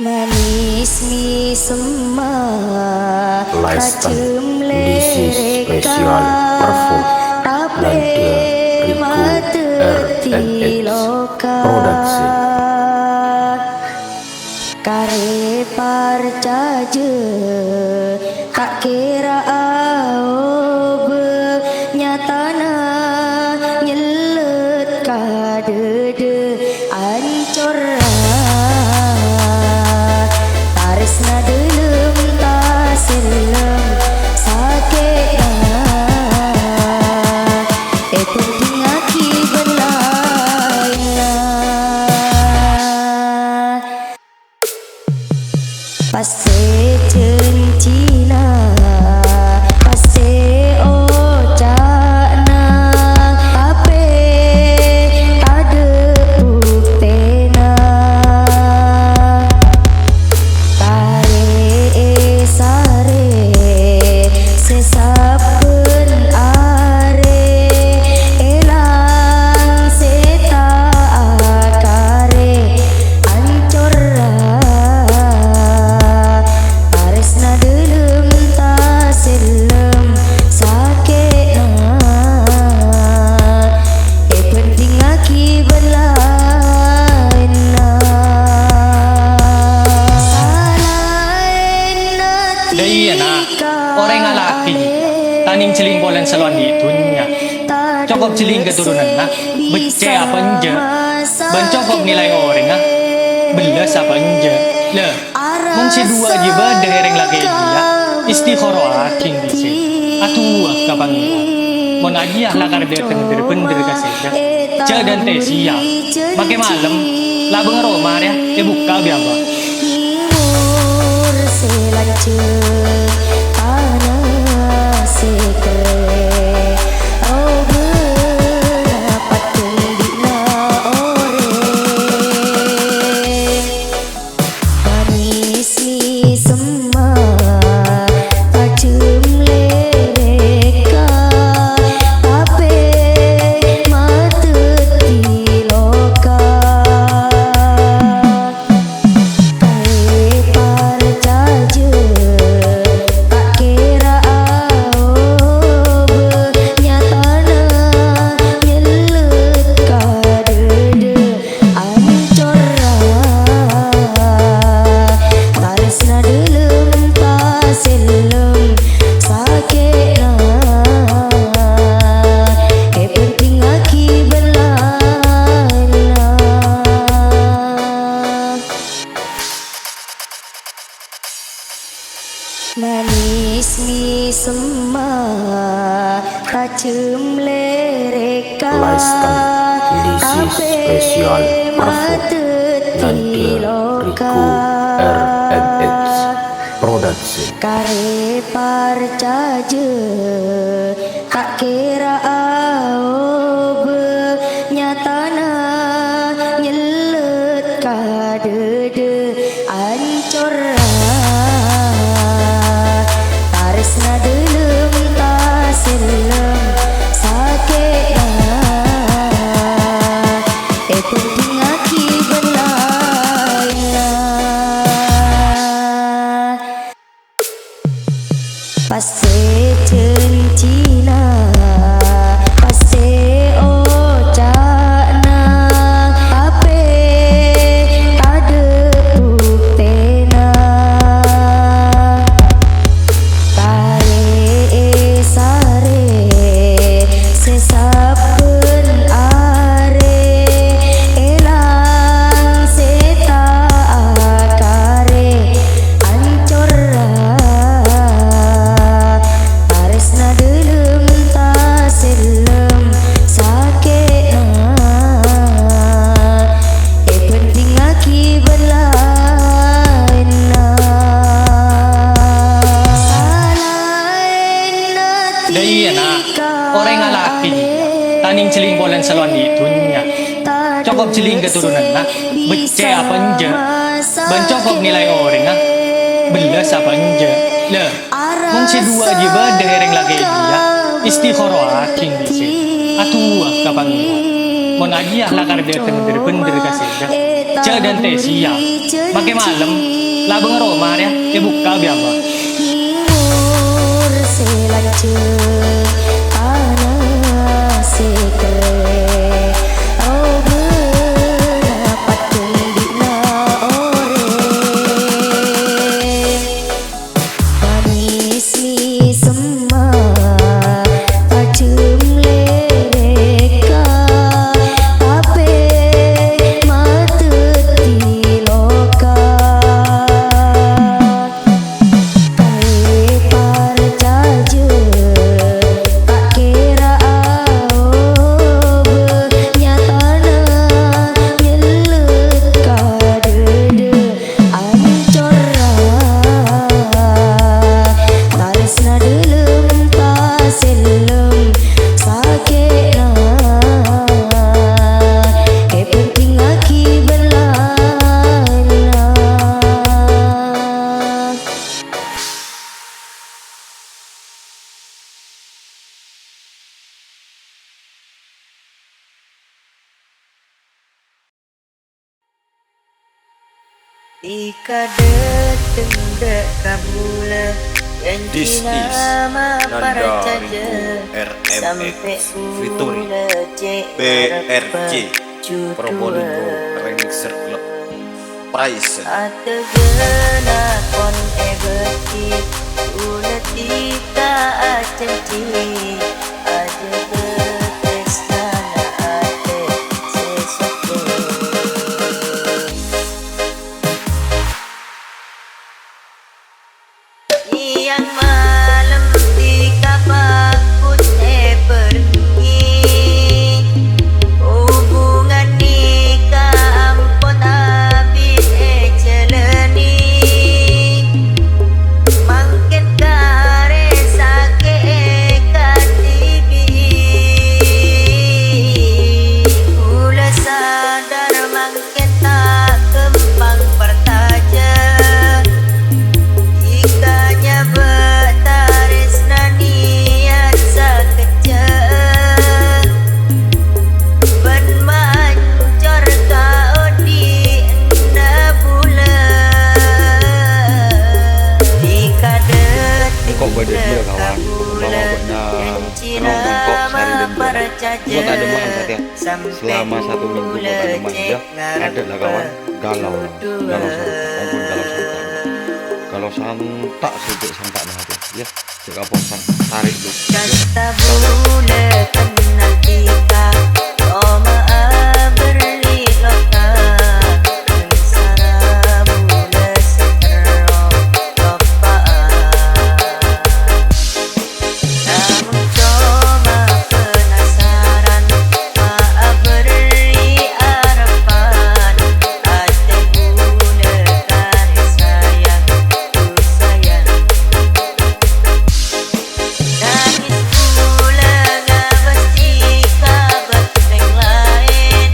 Manis mi semua Lifestyle Disease Special Perfume Lada Rico R&H Production Kare parcaje tak kira aobe nyatana nyelet kadede ancor taresna delem tasilem sakena penting aki belaina pase cencina pase ocana ape ade buktena kare sare sesapen are elang seta akare ancor taresna delem tasilem sakena penting aki belaina Dai anak, orang ngalaki taning celing bolan salon di dunia. Cukup celing keturunan nak, becce apa enje, bencokok nilai orang nak, belas apa enje. Le, mun si dua jiba dereng lagi dia, istiqoroh aking dice. Atuh kapangiran. Mun aji lakar dia bener kasih. Cek dan teh siap. Pakai malam, labeng Roma ya, buka biamba. Himur selanjut panas sekre oh berdapat dina ore manis mi semua tajam lereka ape mata tiloka manis mi semua tajam lereka Lifestyle Disease Special Perfume Lada Rico R&H Production kare parcaje tak kira aobe nyatana nyelet kadede ancor taresna delem tasilem sakena penting aki belaina pase cencina pase ocana ape ade buktena kare sare sesapen are elang seta akare ancor taresna delem tasilem sakena penting aki belaina Dai anak, orang ngalaki taning celing bolan salon di dunia. Cukup celing keturunan nak, becce apa enje, bencokok nilai orang nak, belas apa enje. Le, mun si dua jiba dereng lagi dia, istiqoroh aking dice. Atuh kapangiran. Mun aji lakar dia bener kasih. Cek dan Tesia makin malam labeng Roma ya buka biapa Ngimur selanjut panas sekere oh benapat kendina ore manis mi sema tajem lereka ape mateti loka Ika deteng dek kabula This is Nandariku RMX featuring BRJ Probolinggo Remixer Club Price Ategena kon ebeti uletika acenci aja betesana ate sesuatu Yang malam tika pakut pergi hubungan nikah ampun abis celeni mangkin kare sake katibi ula sadar mangkin tak kembang pertaja ikanya betaris niat sakejap ben mancor kau di bulan di kadet Kok badai dia kawan Bawa pokoknya kenong bengkok sehari dan dua Buat ada makan saja Selama 1 minggu buat ada makan ya Ada lah kawan Galau maupun galau santak sedikit santak nah aja ya jaga bosan tarik dulu kata bulan kenal kita oh maaf berli loka sara bulan setero lopaan namun cuma penasaran maaf berli harapan hati bulan kari sayang ku sayang nangis pula gabas jika beteng lain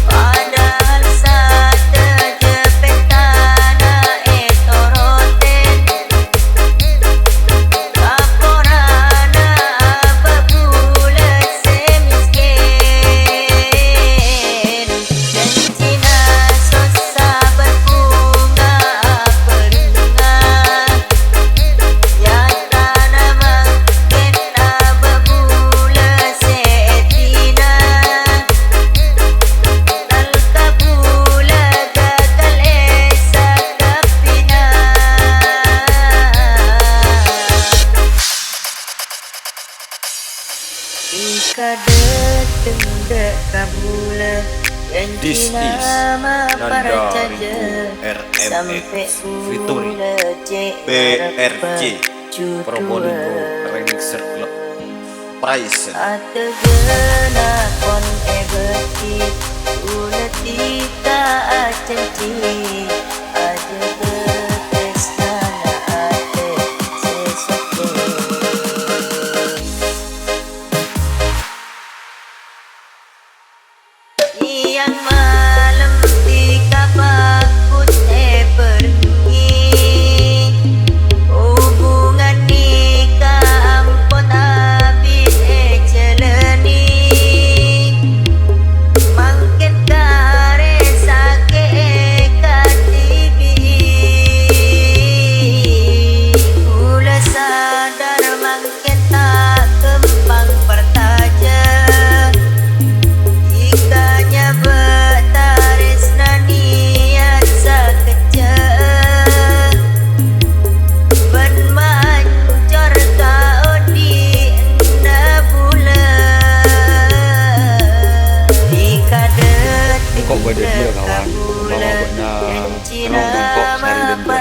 padahal saat terjepit tanah etoroten kaporana apa bulat semiskin janjina sosa berbunga peringat nyata namang kita berbula setina talka bula gagal esa kapina ika deteng dek kabula This is Nandariku RMX featuring BRJ Probolinggo Remixer Club Price Ategena kon ebeti uletika acenci aja betesana ate sesuatu yang malam tika pakut pergi hubungan nikah ampun abis celeni mangkin kare pada dia kawan, mama buatnya kenong kok sehari dan dua.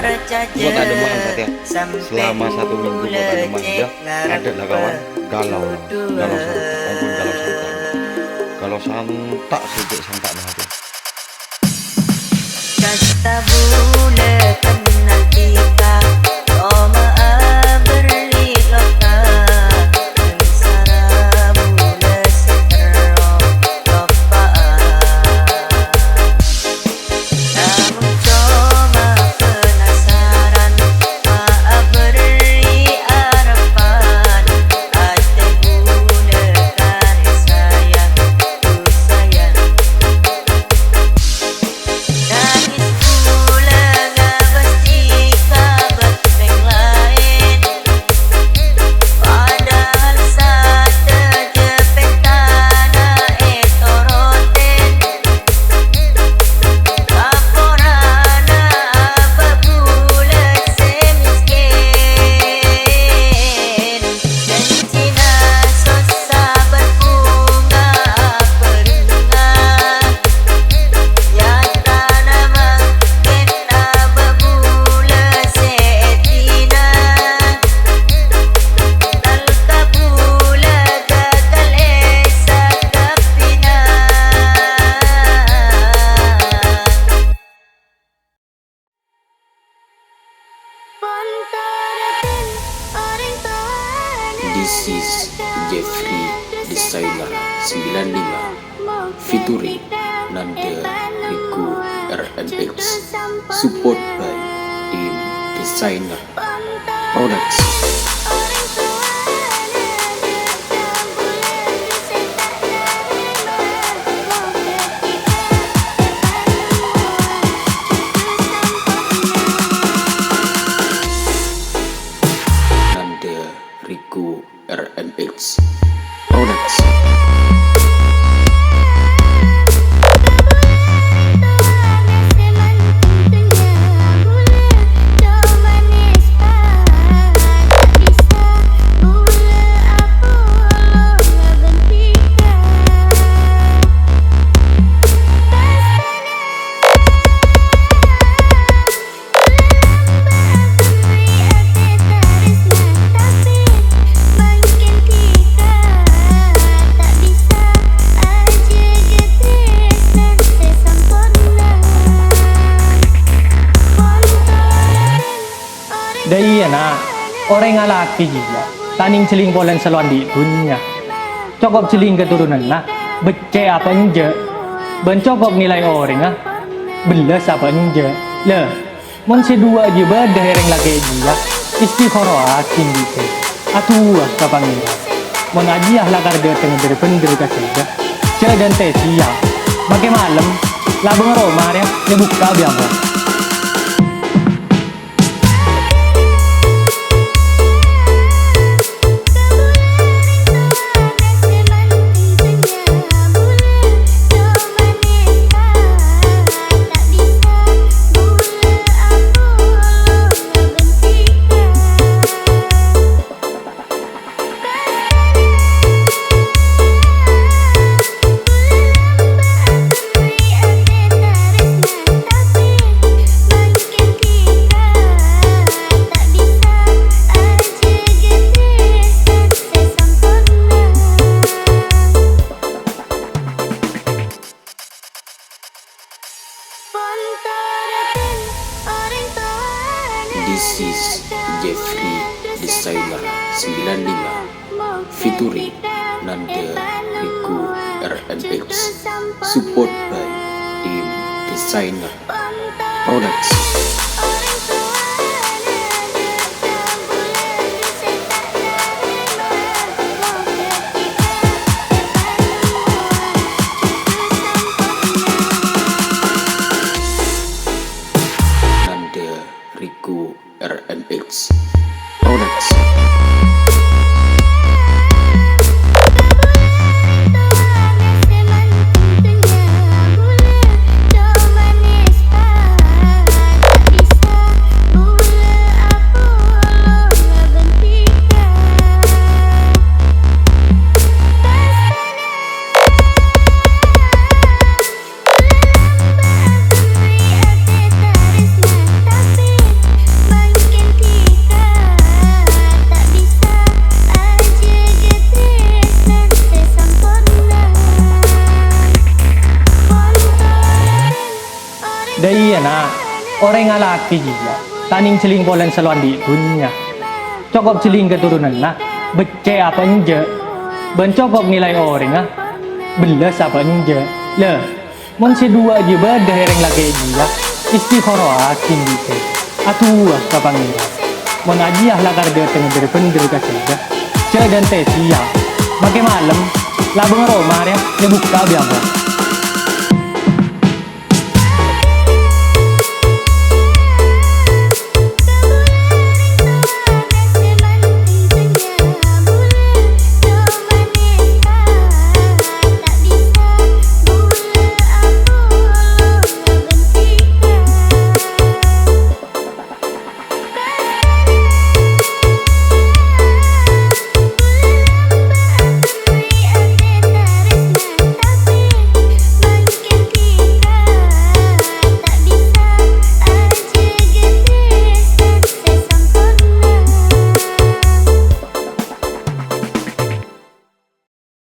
Buat ada demam saja, selama 1 minggu buat ada demam dia, ada lah kawan, galau santak, ampun galau santak. Kalau santak sejak santak nah hati. Kasta bule kenal kita, oh maaf beri loka, sengsara bule setero lopaan. Namun cuma penasaran, maaf beri harapan, ate bule kare sayang, ku sayang. Nangis pula gabas jika berteng lain, padahal saat terjepit tanah etoroten. Kaporana apa bulan semiskin, janjina sosa berbunga berbunga. Yata namang kita berbula seetina, talka pula gagal esa kapina. This is Jeffrey Designer 95 featuring Nanda Riku RMX, support by Team Designer Products. Nanda Riku RMX Products. Dai na orang ngalaki gila taning celing polan salon di dunia cokop celing keturunan na becce apa nje ben cokop nilai orang belas apa nje le mon si dua je badah hereng lagi gila istiqoroah tinggi ke atu kapang ni mon ajiah lakar de teng bener kaseda ce dan teh siang make malam labeng Roma ya buka biang. This is Jeffrey Designer 95 featuring Nanda Riku RMX, support by Team Designer Products. Nanda Riku RMX Products. dah iya nak orang yang laki juga taning selingkuhan seluan di dunia cukup celing keturunan nak becek apa enje ben cukup nilai orang belas apa enje le mon si dua je beda hereng lagi dia istiqoroh akin gitu atuh kapangira mon aji lah karga tengah bener kasih cek dan teh siap makai malam labeng Roma ya buka biar